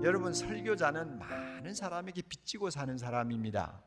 여러분, 설교자는 많은 사람에게 빚지고 사는 사람입니다.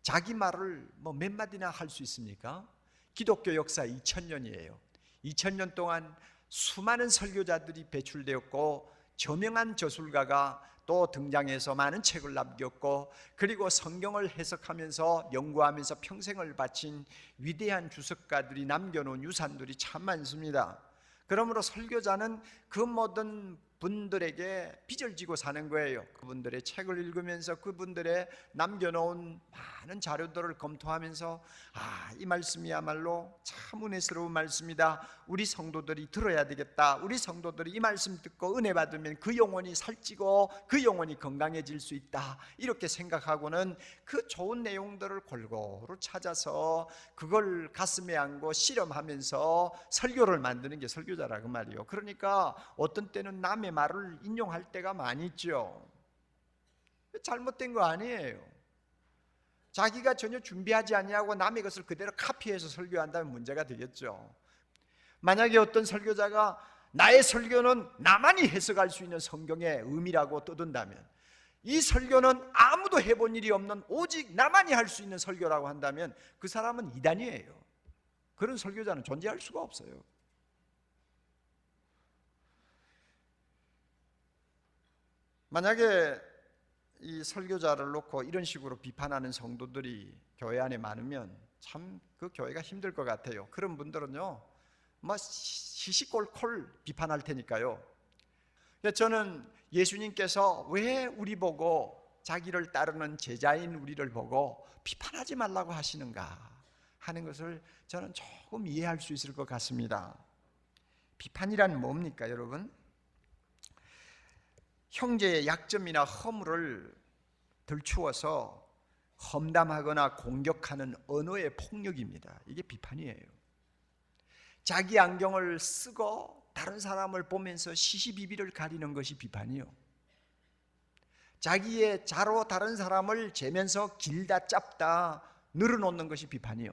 자기 말을 몇 마디나 할 수 있습니까? 기독교 역사 2000년이에요. 2000년 동안 수많은 설교자들이 배출되었고 저명한 저술가가 또 등장해서 많은 책을 남겼고, 그리고 성경을 해석하면서 연구하면서 평생을 바친 위대한 주석가들이 남겨놓은 유산들이 참 많습니다. 그러므로 설교자는 그 모든 분들에게 빚을 지고 사는 거예요. 그분들의 책을 읽으면서 그분들의 남겨놓은 많은 자료들을 검토하면서 이 말씀이야말로 참 은혜스러운 말씀이다, 우리 성도들이 들어야 되겠다, 우리 성도들이 이 말씀 듣고 은혜 받으면 그 영혼이 살찌고 그 영혼이 건강해질 수 있다, 이렇게 생각하고는 그 좋은 내용들을 골고루 찾아서 그걸 가슴에 안고 실험하면서 설교를 만드는 게 설교자라 그 말이에요. 그러니까 어떤 때는 남의 말을 인용할 때가 많이 있죠. 잘못된 거 아니에요. 자기가 전혀 준비하지 아니하고 남의 것을 그대로 카피해서 설교한다면 문제가 되겠죠. 만약에 어떤 설교자가 나의 설교는 나만이 해석할 수 있는 성경의 의미라고 떠든다면, 이 설교는 아무도 해본 일이 없는 오직 나만이 할 수 있는 설교라고 한다면 그 사람은 이단이에요. 그런 설교자는 존재할 수가 없어요. 만약에 이 설교자를 놓고 이런 식으로 비판하는 성도들이 교회 안에 많으면 참 그 교회가 힘들 것 같아요. 그런 분들은요, 시시콜콜 비판할 테니까요. 저는 예수님께서 왜 우리 보고, 자기를 따르는 제자인 우리를 보고 비판하지 말라고 하시는가 하는 것을 저는 조금 이해할 수 있을 것 같습니다. 비판이란 뭡니까, 여러분? 형제의 약점이나 허물을 들추어서 험담하거나 공격하는 언어의 폭력입니다. 이게 비판이에요. 자기 안경을 쓰고 다른 사람을 보면서 시시비비를 가리는 것이 비판이요. 자기의 자로 다른 사람을 재면서 길다 짧다 늘어놓는 것이 비판이요.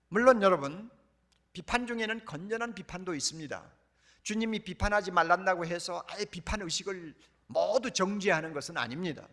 물론 여러분, 비판 중에는 건전한 비판도 있습니다. 주님이 비판하지 말란다고 해서 아예 비판 의식을 모두 정지하는 것은 아닙니다.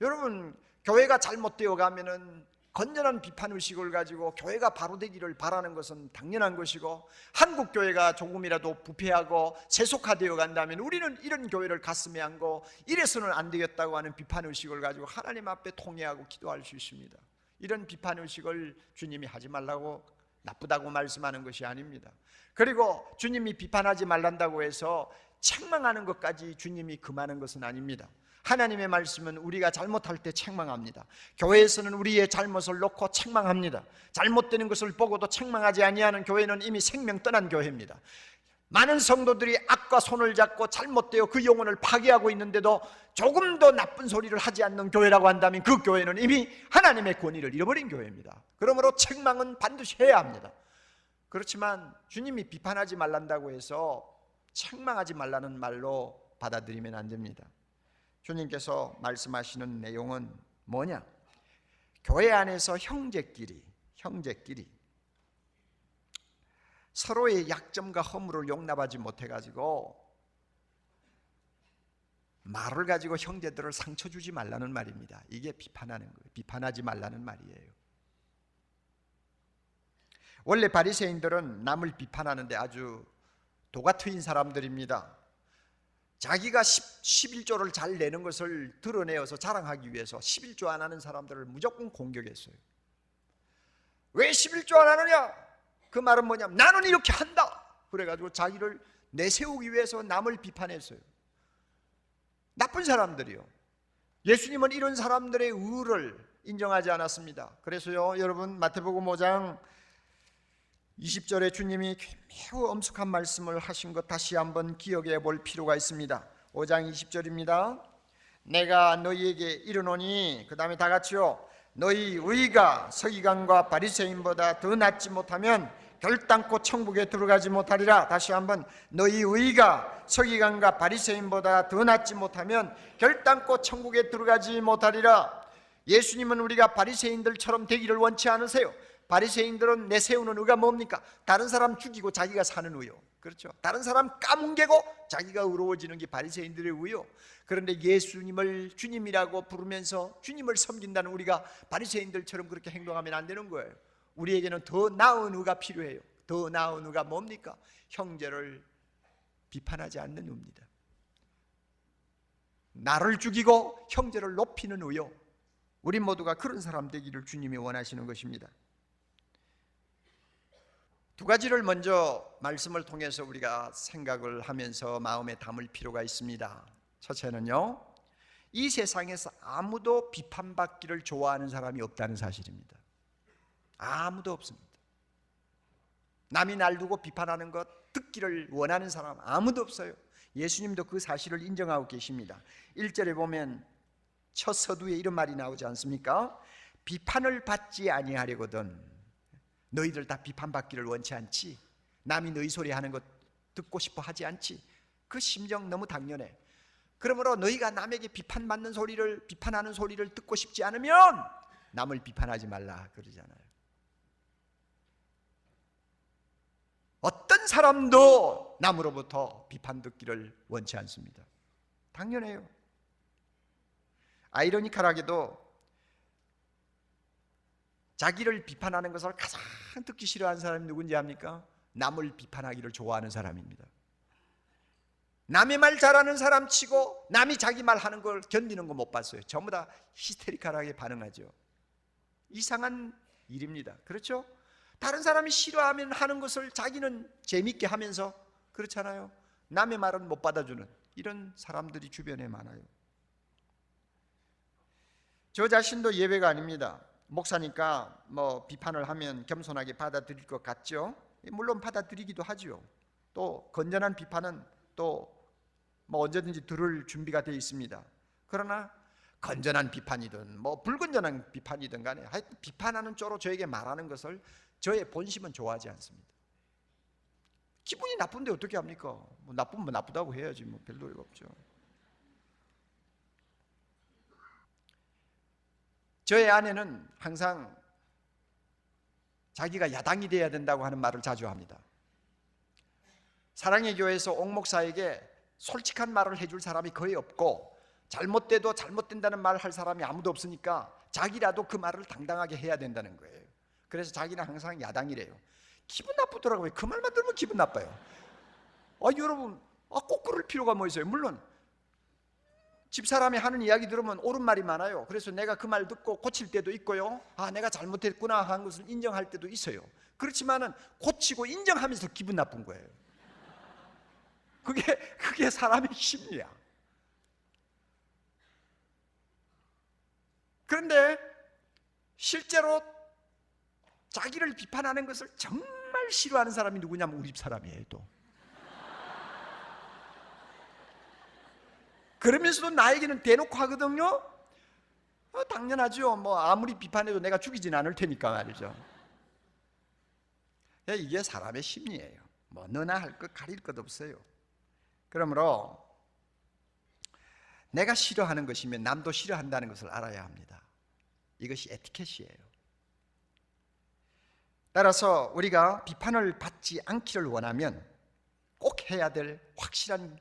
여러분, 교회가 잘못되어 가면은 건전한 비판 의식을 가지고 교회가 바로 되기를 바라는 것은 당연한 것이고, 한국 교회가 조금이라도 부패하고 세속화되어 간다면 우리는 이런 교회를 가슴에 안고 이래서는 안 되겠다고 하는 비판 의식을 가지고 하나님 앞에 통회하고 기도할 수 있습니다. 이런 비판 의식을 주님이 하지 말라고, 나쁘다고 말씀하는 것이 아닙니다. 그리고 주님이 비판하지 말란다고 해서 책망하는 것까지 주님이 금하는 것은 아닙니다. 하나님의 말씀은 우리가 잘못할 때 책망합니다. 교회에서는 우리의 잘못을 놓고 책망합니다. 잘못되는 것을 보고도 책망하지 아니하는 교회는 이미 생명 떠난 교회입니다. 많은 성도들이 악과 손을 잡고 잘못되어 그 영혼을 파괴하고 있는데도 조금 더 나쁜 소리를 하지 않는 교회라고 한다면 그 교회는 이미 하나님의 권위를 잃어버린 교회입니다. 그러므로 책망은 반드시 해야 합니다. 그렇지만 주님이 비판하지 말란다고 해서 책망하지 말라는 말로 받아들이면 안 됩니다. 주님께서 말씀하시는 내용은 뭐냐? 교회 안에서 형제끼리 서로의 약점과 허물을 용납하지 못해가지고 말을 가지고 형제들을 상처 주지 말라는 말입니다. 이게 비판하는 거예요. 비판하지 말라는 말이에요. 원래 바리새인들은 남을 비판하는데 아주 도가 트인 사람들입니다. 자기가 11조를 잘 내는 것을 드러내어서 자랑하기 위해서 11조 안 하는 사람들을 무조건 공격했어요. 왜 11조 안 하느냐? 그 말은 뭐냐면 나는 이렇게 한다. 그래가지고 자기를 내세우기 위해서 남을 비판했어요. 나쁜 사람들이요. 예수님은 이런 사람들의 의를 인정하지 않았습니다. 그래서요, 여러분, 마태복음 5장 20절에 주님이 매우 엄숙한 말씀을 하신 것 다시 한번 기억해 볼 필요가 있습니다. 5장 20절입니다. 내가 너희에게 이르노니, 그 다음에 다 같이요, 너희 의가 서기관과 바리새인보다 더 낫지 못하면 결단코 천국에 들어가지 못하리라. 다시 한번, 너희 의가 서기관과 바리새인보다 더 낫지 못하면 결단코 천국에 들어가지 못하리라. 예수님은 우리가 바리새인들처럼 되기를 원치 않으세요. 바리새인들은 내세우는 의가 뭡니까? 다른 사람 죽이고 자기가 사는 의요. 그렇죠? 다른 사람 까뭉개고 자기가 의로워지는 게 바리새인들의 의요. 그런데 예수님을 주님이라고 부르면서 주님을 섬긴다는 우리가 바리새인들처럼 그렇게 행동하면 안 되는 거예요. 우리에게는 더 나은 의가 필요해요. 더 나은 의가 뭡니까? 형제를 비판하지 않는 의입니다. 나를 죽이고 형제를 높이는 의요. 우리 모두가 그런 사람 되기를 주님이 원하시는 것입니다. 두 가지를 먼저 말씀을 통해서 우리가 생각을 하면서 마음에 담을 필요가 있습니다. 첫째는요, 이 세상에서 아무도 비판받기를 좋아하는 사람이 없다는 사실입니다. 아무도 없습니다. 남이 날 두고 비판하는 것 듣기를 원하는 사람 아무도 없어요. 예수님도 그 사실을 인정하고 계십니다. 1절에 보면 첫 서두에 이런 말이 나오지 않습니까? 비판을 받지 아니하려거든. 너희들 다 비판받기를 원치 않지? 남이 너희 소리 하는 것 듣고 싶어 하지 않지? 그 심정 너무 당연해. 그러므로 너희가 남에게 비판하는 소리를 듣고 싶지 않으면 남을 비판하지 말라 그러잖아요. 어떤 사람도 남으로부터 비판 듣기를 원치 않습니다. 당연해요. 아이러니컬하게도 자기를 비판하는 것을 가장 듣기 싫어하는 사람이 누군지 압니까? 남을 비판하기를 좋아하는 사람입니다. 남의 말 잘하는 사람 치고 남이 자기 말 하는 걸 견디는 거 못 봤어요. 전부 다 히스테리컬하게 반응하죠. 이상한 일입니다. 그렇죠? 다른 사람이 싫어하면 하는 것을 자기는 재밌게 하면서 그렇잖아요. 남의 말은 못 받아주는 이런 사람들이 주변에 많아요. 저 자신도 예외가 아닙니다. 목사니까 비판을 하면 겸손하게 받아들일 것 같죠. 물론 받아들이기도 하죠. 또 건전한 비판은 또 언제든지 들을 준비가 되어 있습니다. 그러나 건전한 비판이든 불건전한 비판이든 간에 하여튼 비판하는 쪽으로 저에게 말하는 것을 저의 본심은 좋아하지 않습니다. 기분이 나쁜데 어떻게 합니까? 나쁘면 나쁘다고 해야지 별 도리가 없죠. 저의 아내는 항상 자기가 야당이 돼야 된다고 하는 말을 자주 합니다. 사랑의 교회에서 옥 목사에게 솔직한 말을 해줄 사람이 거의 없고 잘못돼도 잘못된다는 말을 할 사람이 아무도 없으니까 자기라도 그 말을 당당하게 해야 된다는 거예요. 그래서 자기는 항상 야당이래요. 기분 나쁘더라고요. 그 말만 들으면 기분 나빠요. 여러분 꼭 그럴 필요가 뭐 있어요? 물론 집사람이 하는 이야기 들으면 옳은 말이 많아요. 그래서 내가 그 말 듣고 고칠 때도 있고요. 내가 잘못했구나 하는 것을 인정할 때도 있어요. 그렇지만은 고치고 인정하면서 기분 나쁜 거예요. 그게 사람의 심리야. 그런데 실제로 자기를 비판하는 것을 정말 싫어하는 사람이 누구냐면 우리 집 사람이에요. 또 그러면서도 나에게는 대놓고 하거든요. 당연하죠. 아무리 비판해도 내가 죽이진 않을 테니까 말이죠. 이게 사람의 심리예요. 너나 할 것 가릴 것 없어요. 그러므로 내가 싫어하는 것이면 남도 싫어한다는 것을 알아야 합니다. 이것이 에티켓이에요. 따라서 우리가 비판을 받지 않기를 원하면 꼭 해야 될 확실한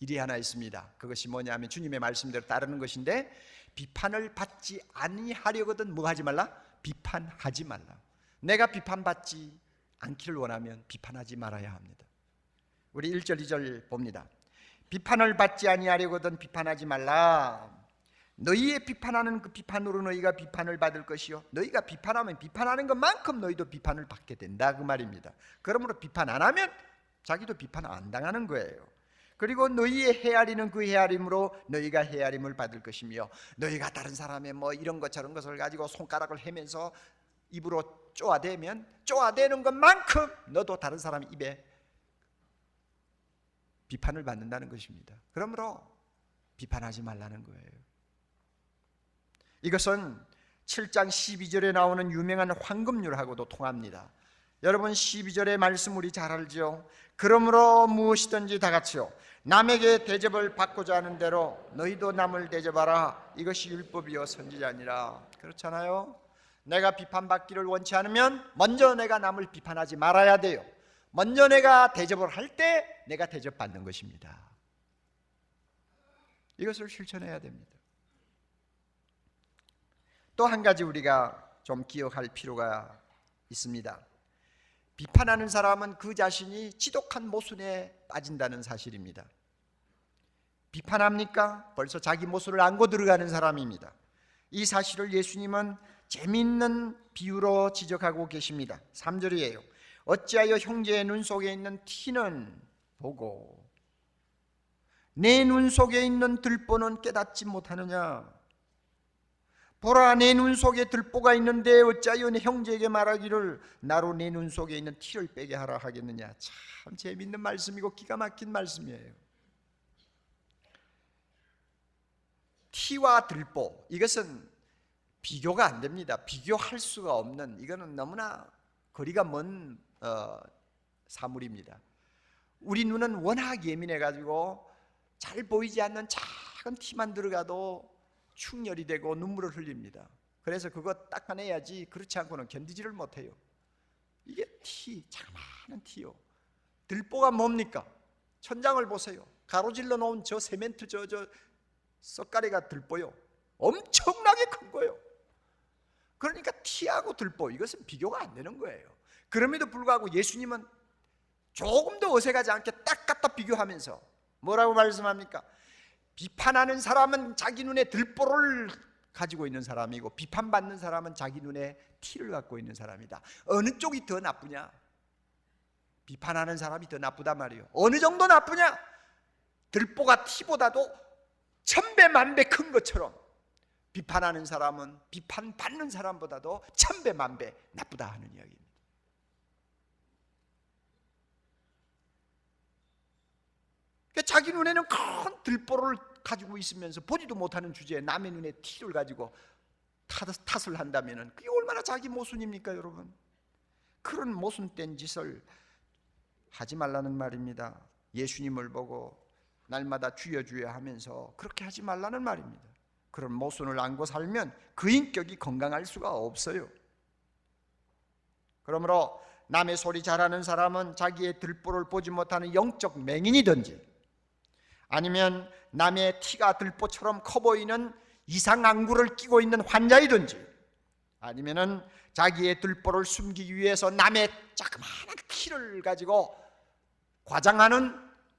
일이 하나 있습니다. 그것이 뭐냐면 주님의 말씀대로 따르는 것인데, 비판을 받지 아니하려거든 뭐 하지 말라? 비판하지 말라. 내가 비판받지 않기를 원하면 비판하지 말아야 합니다. 우리 1절 2절 봅니다. 비판을 받지 아니하려거든 비판하지 말라. 너희의 비판하는 그 비판으로 너희가 비판을 받을 것이요, 너희가 비판하면 비판하는 것만큼 너희도 비판을 받게 된다 그 말입니다. 그러므로 비판 안 하면 자기도 비판 안 당하는 거예요. 그리고 너희의 헤아리는 그 헤아림으로 너희가 헤아림을 받을 것이며, 너희가 다른 사람의 이런 것 저런 것을 가지고 손가락을 해면서 입으로 쪼아대면 쪼아대는 것만큼 너도 다른 사람 입에 비판을 받는다는 것입니다. 그러므로 비판하지 말라는 거예요. 이것은 7장 12절에 나오는 유명한 황금률하고도 통합니다. 여러분 12절의 말씀 우리 잘 알죠? 그러므로 무엇이든지 다 같이요 남에게 대접을 받고자 하는 대로 너희도 남을 대접하라. 이것이 율법이요 선지자니라. 그렇잖아요. 내가 비판받기를 원치 않으면 먼저 내가 남을 비판하지 말아야 돼요. 먼저 내가 대접을 할 때 내가 대접받는 것입니다. 이것을 실천해야 됩니다. 또 한 가지 우리가 좀 기억할 필요가 있습니다. 비판하는 사람은 그 자신이 지독한 모순에 빠진다는 사실입니다. 비판합니까? 벌써 자기 모순을 안고 들어가는 사람입니다. 이 사실을 예수님은 재미있는 비유로 지적하고 계십니다. 3절이에요. 어찌하여 형제의 눈 속에 있는 티는 보고 내 눈 속에 있는 들보는 깨닫지 못하느냐? 보라, 내 눈 속에 들보가 있는데 어찌하여 내 형제에게 말하기를 나로 내 눈 속에 있는 티를 빼게 하라 하겠느냐? 참 재미있는 말씀이고 기가 막힌 말씀이에요. 티와 들보, 이것은 비교가 안 됩니다. 비교할 수가 없는, 이거는 너무나 거리가 먼 사물입니다. 우리 눈은 워낙 예민해가지고 잘 보이지 않는 작은 티만 들어가도 충혈이 되고 눈물을 흘립니다. 그래서 그거 닦아내야지 그렇지 않고는 견디지를 못해요. 이게 티, 자그마한 티요. 들보가 뭡니까? 천장을 보세요. 가로질러 놓은 저 세멘트 저 썩가리가 들보요. 엄청나게 큰 거예요. 그러니까 티하고 들보, 이것은 비교가 안 되는 거예요. 그럼에도 불구하고 예수님은 조금 더 어색하지 않게 딱 갖다 비교하면서 뭐라고 말씀합니까? 비판하는 사람은 자기 눈에 들보를 가지고 있는 사람이고 비판받는 사람은 자기 눈에 티를 갖고 있는 사람이다. 어느 쪽이 더 나쁘냐? 비판하는 사람이 더 나쁘단 말이에요. 어느 정도 나쁘냐? 들보가 티보다도 1000배 만배 큰 것처럼 비판하는 사람은 비판받는 사람보다도 1000배 만배 나쁘다 하는 이야기입니다. 자기 눈에는 큰 들보를 가지고 있으면서 보지도 못하는 주제에 남의 눈에 티를 가지고 탓을 한다면 그게 얼마나 자기 모순입니까, 여러분? 그런 모순된 짓을 하지 말라는 말입니다. 예수님을 보고 날마다 주여 주여 하면서 그렇게 하지 말라는 말입니다. 그런 모순을 안고 살면 그 인격이 건강할 수가 없어요. 그러므로 남의 소리 잘하는 사람은 자기의 들보를 보지 못하는 영적 맹인이든지 아니면 남의 티가 들보처럼 커 보이는 이상안구를 끼고 있는 환자이든지 아니면은 자기의 들보를 숨기기 위해서 남의 자그마한 키를 가지고 과장하는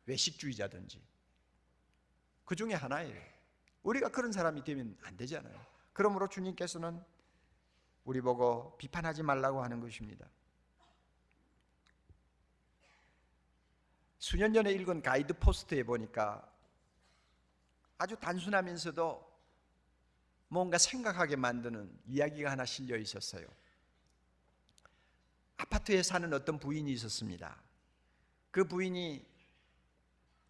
외식주의자든지 그 중에 하나예요. 우리가 그런 사람이 되면 안 되잖아요. 그러므로 주님께서는 우리 보고 비판하지 말라고 하는 것입니다. 수년 전에 읽은 가이드 포스트에 보니까 아주 단순하면서도 뭔가 생각하게 만드는 이야기가 하나 실려 있었어요. 아파트에 사는 어떤 부인이 있었습니다. 그 부인이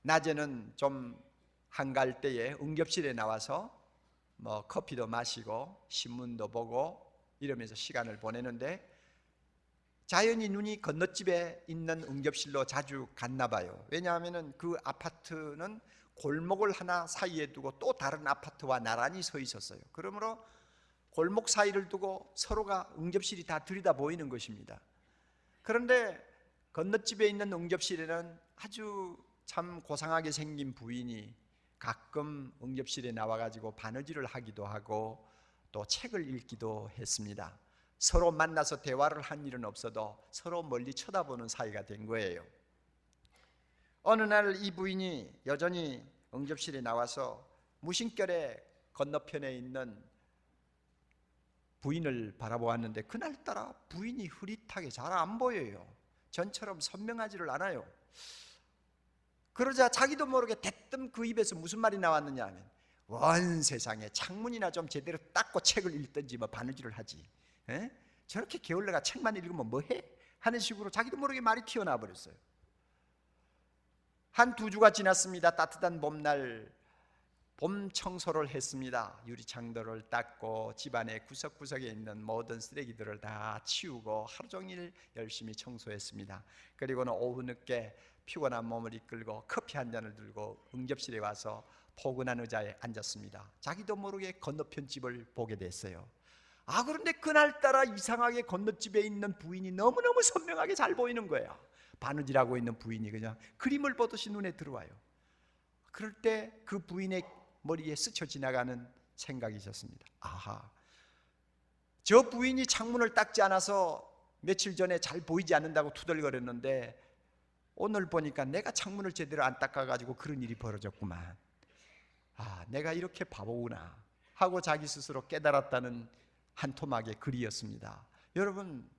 낮에는 좀 한가할 때에 응급실에 나와서 뭐 커피도 마시고 신문도 보고 이러면서 시간을 보내는데 자연히 눈이 건너집에 있는 응급실로 자주 갔나 봐요. 왜냐하면 그 아파트는 골목을 하나 사이에 두고 또 다른 아파트와 나란히 서 있었어요. 그러므로 골목 사이를 두고 서로가 응급실이 다 들여다 보이는 것입니다. 그런데 건너집에 있는 응급실에는 아주 참 고상하게 생긴 부인이 가끔 응급실에 나와가지고 바느질을 하기도 하고 또 책을 읽기도 했습니다. 서로 만나서 대화를 한 일은 없어도 서로 멀리 쳐다보는 사이가 된 거예요. 어느 날 이 부인이 여전히 응접실에 나와서 무심결에 건너편에 있는 부인을 바라보았는데 그날따라 부인이 흐릿하게 잘 안 보여요. 전처럼 선명하지를 않아요. 그러자 자기도 모르게 대뜸 그 입에서 무슨 말이 나왔느냐 하면 원 세상에 창문이나 좀 제대로 닦고 책을 읽든지 뭐 바느질을 하지. 에? 저렇게 게을러가 책만 읽으면 뭐해? 하는 식으로 자기도 모르게 말이 튀어나와 버렸어요. 한 2주가 지났습니다. 따뜻한 봄날 봄 청소를 했습니다. 유리창들을 닦고 집안의 구석구석에 있는 모든 쓰레기들을 다 치우고 하루 종일 열심히 청소했습니다. 그리고는 오후 늦게 피곤한 몸을 이끌고 커피 한 잔을 들고 응접실에 와서 포근한 의자에 앉았습니다. 자기도 모르게 건너편 집을 보게 됐어요. 그런데 그날따라 이상하게 건너집에 있는 부인이 너무너무 선명하게 잘 보이는 거예요. 바느질하고 있는 부인이 그냥 그림을 보듯이 눈에 들어와요. 그럴 때 그 부인의 머리에 스쳐 지나가는 생각이 있었습니다. 아하, 저 부인이 창문을 닦지 않아서 며칠 전에 잘 보이지 않는다고 투덜거렸는데 오늘 보니까 내가 창문을 제대로 안 닦아가지고 그런 일이 벌어졌구만. 아, 내가 이렇게 바보구나 하고 자기 스스로 깨달았다는 한 토막의 글이었습니다. 여러분,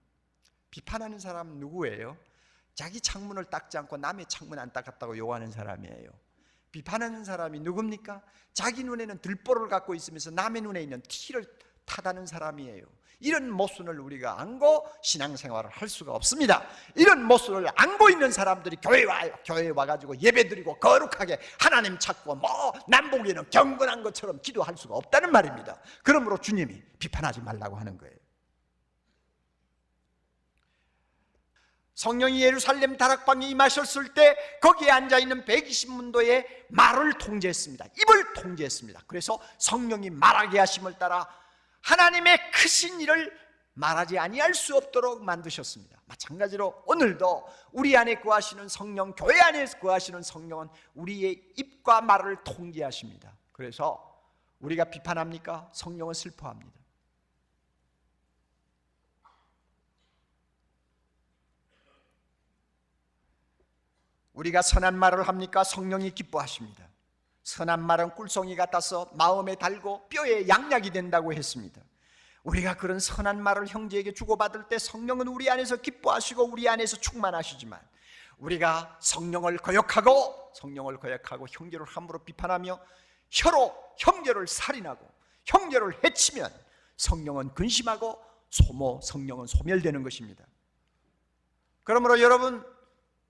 비판하는 사람 누구예요? 자기 창문을 닦지 않고 남의 창문 안 닦았다고 요구하는 사람이에요. 비판하는 사람이 누굽니까? 자기 눈에는 들보를 갖고 있으면서 남의 눈에 있는 티를 타다는 사람이에요. 이런 모순을 우리가 안고 신앙생활을 할 수가 없습니다. 이런 모순을 안고 있는 사람들이 교회에 와가지고 예배드리고 거룩하게 하나님 찾고 남보기에는 경건한 것처럼 기도할 수가 없다는 말입니다. 그러므로 주님이 비판하지 말라고 하는 거예요. 성령이 예루살렘 다락방에 임하셨을 때 거기에 앉아있는 120문도의 말을 통제했습니다. 입을 통제했습니다. 그래서 성령이 말하게 하심을 따라 하나님의 크신 일을 말하지 아니할 수 없도록 만드셨습니다. 마찬가지로 오늘도 우리 안에 거하시는 성령, 교회 안에 거하시는 성령은 우리의 입과 말을 통제하십니다. 그래서 우리가 비판합니까? 성령은 슬퍼합니다. 우리가 선한 말을 합니까? 성령이 기뻐하십니다. 선한 말은 꿀송이 같아서 마음에 달고 뼈에 양약이 된다고 했습니다. 우리가 그런 선한 말을 형제에게 주고받을 때 성령은 우리 안에서 기뻐하시고 우리 안에서 충만하시지만 우리가 성령을 거역하고 형제를 함부로 비판하며 혀로 형제를 살인하고 형제를 해치면 성령은 근심하고 성령은 소멸되는 것입니다. 그러므로 여러분,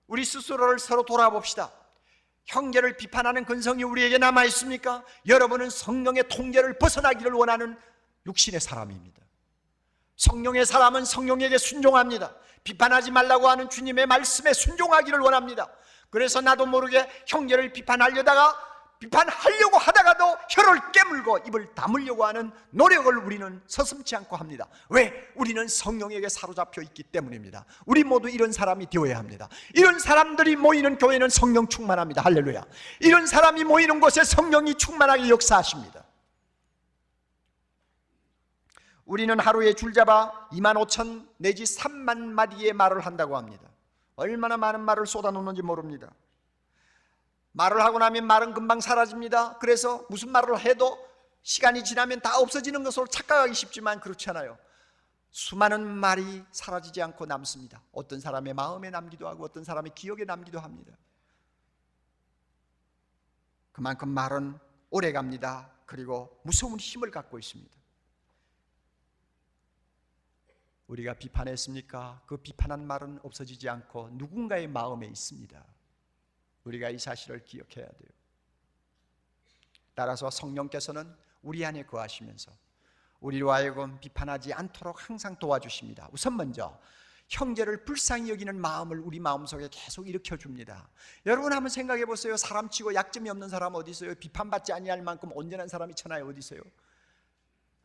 우리 스스로를 서로 돌아봅시다. 형제를 비판하는 근성이 우리에게 남아 있습니까? 여러분은 성령의 통제를 벗어나기를 원하는 육신의 사람입니다. 성령의 사람은 성령에게 순종합니다. 비판하지 말라고 하는 주님의 말씀에 순종하기를 원합니다. 그래서 나도 모르게 형제를 비판하려고 하다가도 혀를 깨물고 입을 다물려고 하는 노력을 우리는 서슴지 않고 합니다. 왜? 우리는 성령에게 사로잡혀 있기 때문입니다. 우리 모두 이런 사람이 되어야 합니다. 이런 사람들이 모이는 교회는 성령 충만합니다. 할렐루야. 이런 사람이 모이는 곳에 성령이 충만하게 역사하십니다. 우리는 하루에 줄잡아 25,000 내지 3만 마디의 말을 한다고 합니다. 얼마나 많은 말을 쏟아놓는지 모릅니다. 말을 하고 나면 말은 금방 사라집니다. 그래서 무슨 말을 해도 시간이 지나면 다 없어지는 것으로 착각하기 쉽지만 그렇지 않아요. 수많은 말이 사라지지 않고 남습니다. 어떤 사람의 마음에 남기도 하고 어떤 사람의 기억에 남기도 합니다. 그만큼 말은 오래갑니다. 그리고 무서운 힘을 갖고 있습니다. 우리가 비판했습니까? 그 비판한 말은 없어지지 않고 누군가의 마음에 있습니다. 우리가 이 사실을 기억해야 돼요. 따라서 성령께서는 우리 안에 거하시면서 우리로 하여금 비판하지 않도록 항상 도와주십니다. 우선 먼저 형제를 불쌍히 여기는 마음을 우리 마음속에 계속 일으켜줍니다. 여러분 한번 생각해 보세요. 사람치고 약점이 없는 사람 어디 있어요? 비판받지 아니할 만큼 온전한 사람이 천하에 어디 있어요?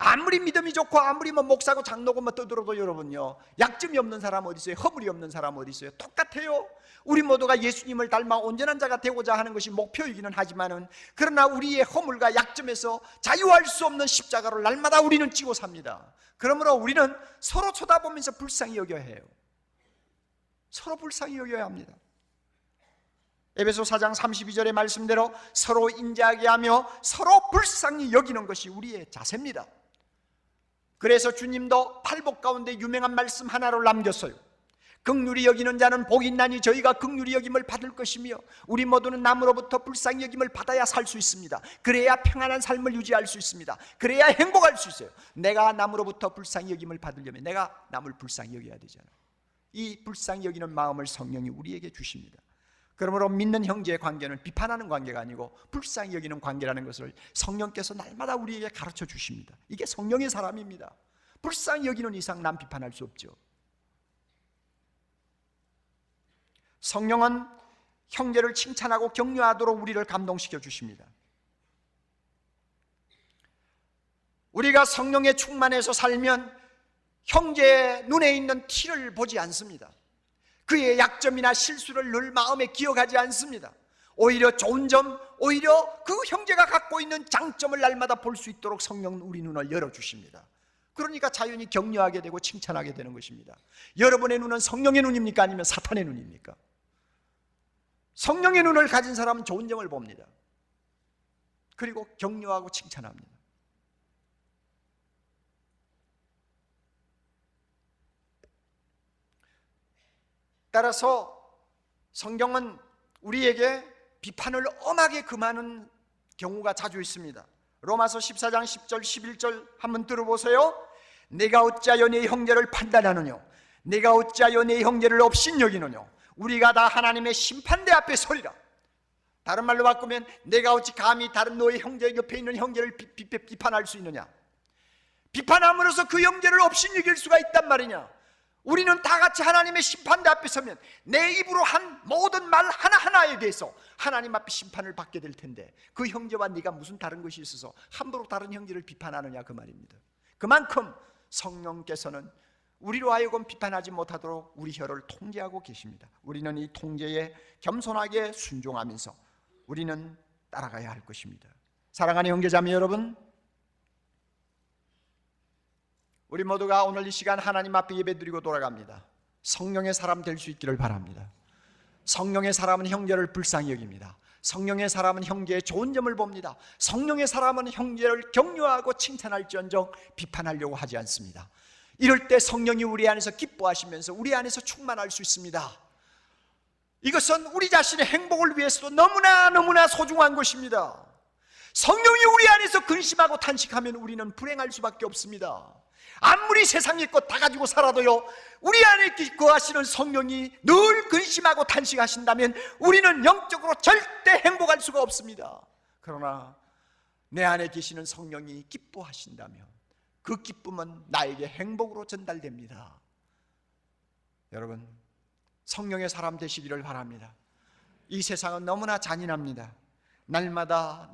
아무리 믿음이 좋고 아무리 목사고 장로고 떠들어도 여러분요, 약점이 없는 사람 어디 있어요? 허물이 없는 사람 어디 있어요? 똑같아요. 우리 모두가 예수님을 닮아 온전한 자가 되고자 하는 것이 목표이기는 하지만은, 그러나 우리의 허물과 약점에서 자유할 수 없는 십자가를 날마다 우리는 지고 삽니다. 그러므로 우리는 서로 쳐다보면서 불쌍히 여겨야 해요. 서로 불쌍히 여겨야 합니다. 에베소 4장 32절의 말씀대로 서로 인자하게 하며 서로 불쌍히 여기는 것이 우리의 자세입니다. 그래서 주님도 팔복 가운데 유명한 말씀 하나를 남겼어요. 긍휼히 여기는 자는 복이 있나니 저희가 긍휼히 여김을 받을 것이며, 우리 모두는 남으로부터 불쌍히 여김을 받아야 살 수 있습니다. 그래야 평안한 삶을 유지할 수 있습니다. 그래야 행복할 수 있어요. 내가 남으로부터 불쌍히 여김을 받으려면 내가 남을 불쌍히 여겨야 되잖아요. 이 불쌍히 여기는 마음을 성령이 우리에게 주십니다. 그러므로 믿는 형제의 관계는 비판하는 관계가 아니고 불쌍히 여기는 관계라는 것을 성령께서 날마다 우리에게 가르쳐 주십니다. 이게 성령의 사람입니다. 불쌍히 여기는 이상 남 비판할 수 없죠. 성령은 형제를 칭찬하고 격려하도록 우리를 감동시켜 주십니다. 우리가 성령에 충만해서 살면 형제의 눈에 있는 티를 보지 않습니다. 그의 약점이나 실수를 늘 마음에 기억하지 않습니다. 오히려 좋은 점, 오히려 그 형제가 갖고 있는 장점을 날마다 볼 수 있도록 성령은 우리 눈을 열어주십니다. 그러니까 자연히 격려하게 되고 칭찬하게 되는 것입니다. 여러분의 눈은 성령의 눈입니까? 아니면 사탄의 눈입니까? 성령의 눈을 가진 사람은 좋은 점을 봅니다. 그리고 격려하고 칭찬합니다. 따라서 성경은 우리에게 비판을 엄하게 금하는 경우가 자주 있습니다. 로마서 14장 10절 11절 한번 들어보세요. 내가 어찌하여 네 형제를 판단하느냐, 내가 어찌하여 네 형제를 업신여기느냐, 우리가 다 하나님의 심판대 앞에 서리라. 다른 말로 바꾸면 내가 어찌 감히 다른 너의 형제 옆에 있는 형제를 비판할 수 있느냐, 비판함으로써 그 형제를 업신여길 수가 있단 말이냐. 우리는 다 같이 하나님의 심판대 앞에 서면 내 입으로 한 모든 말 하나하나에 대해서 하나님 앞에 심판을 받게 될 텐데, 그 형제와 네가 무슨 다른 것이 있어서 함부로 다른 형제를 비판하느냐, 그 말입니다. 그만큼 성령께서는 우리로 하여금 비판하지 못하도록 우리 혀를 통제하고 계십니다. 우리는 이 통제에 겸손하게 순종하면서 우리는 따라가야 할 것입니다. 사랑하는 형제자매 여러분, 우리 모두가 오늘 이 시간 하나님 앞에 예배드리고 돌아갑니다. 성령의 사람 될 수 있기를 바랍니다. 성령의 사람은 형제를 불쌍히 여깁니다. 성령의 사람은 형제의 좋은 점을 봅니다. 성령의 사람은 형제를 격려하고 칭찬할지언정 비판하려고 하지 않습니다. 이럴 때 성령이 우리 안에서 기뻐하시면서 우리 안에서 충만할 수 있습니다. 이것은 우리 자신의 행복을 위해서도 너무나 소중한 것입니다. 성령이 우리 안에서 근심하고 탄식하면 우리는 불행할 수밖에 없습니다. 아무리 세상의 것 다 가지고 살아도요, 우리 안에 거하시는 성령이 늘 근심하고 탄식하신다면 우리는 영적으로 절대 행복할 수가 없습니다. 그러나 내 안에 계시는 성령이 기뻐하신다면 그 기쁨은 나에게 행복으로 전달됩니다. 여러분, 성령의 사람 되시기를 바랍니다. 이 세상은 너무나 잔인합니다. 날마다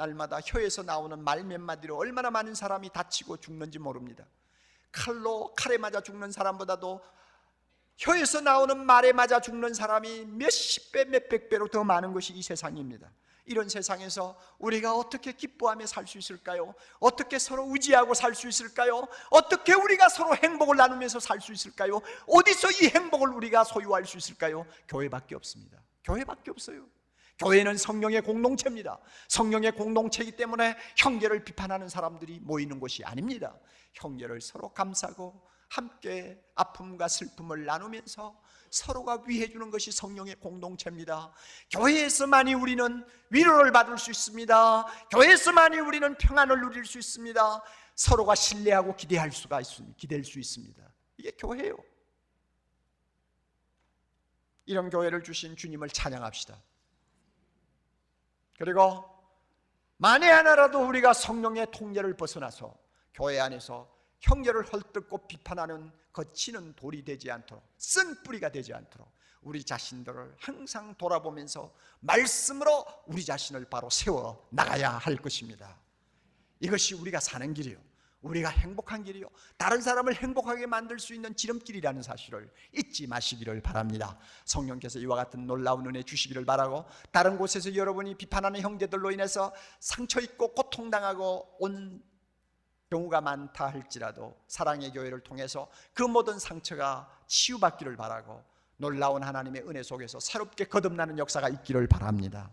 혀에서 나오는 말 몇 마디로 얼마나 많은 사람이 다치고 죽는지 모릅니다. 칼에 맞아 죽는 사람보다도 혀에서 나오는 말에 맞아 죽는 사람이 몇십 배, 몇백 배로 더 많은 것이 이 세상입니다. 이런 세상에서 우리가 어떻게 기뻐하며 살 수 있을까요? 어떻게 서로 의지하고 살 수 있을까요? 어떻게 우리가 서로 행복을 나누면서 살 수 있을까요? 어디서 이 행복을 우리가 소유할 수 있을까요? 교회밖에 없습니다. 교회밖에 없어요. 교회는 성령의 공동체입니다. 성령의 공동체이기 때문에 형제를 비판하는 사람들이 모이는 곳이 아닙니다. 형제를 서로 감싸고 함께 아픔과 슬픔을 나누면서 서로가 위해주는 것이 성령의 공동체입니다. 교회에서만이 우리는 위로를 받을 수 있습니다. 교회에서만이 우리는 평안을 누릴 수 있습니다. 서로가 신뢰하고 기댈 수 있습니다. 이게 교회예요. 이런 교회를 주신 주님을 찬양합시다. 그리고 만에 하나라도 우리가 성령의 통제를 벗어나서 교회 안에서 형제를 헐뜯고 비판하는 거치는 돌이 되지 않도록, 쓴 뿌리가 되지 않도록 우리 자신들을 항상 돌아보면서 말씀으로 우리 자신을 바로 세워 나가야 할 것입니다. 이것이 우리가 사는 길이요, 우리가 행복한 길이요, 다른 사람을 행복하게 만들 수 있는 지름길이라는 사실을 잊지 마시기를 바랍니다. 성령께서 이와 같은 놀라운 은혜 주시기를 바라고, 다른 곳에서 여러분이 비판하는 형제들로 인해서 상처 입고 고통당하고 온 경우가 많다 할지라도 사랑의 교회를 통해서 그 모든 상처가 치유받기를 바라고, 놀라운 하나님의 은혜 속에서 새롭게 거듭나는 역사가 있기를 바랍니다.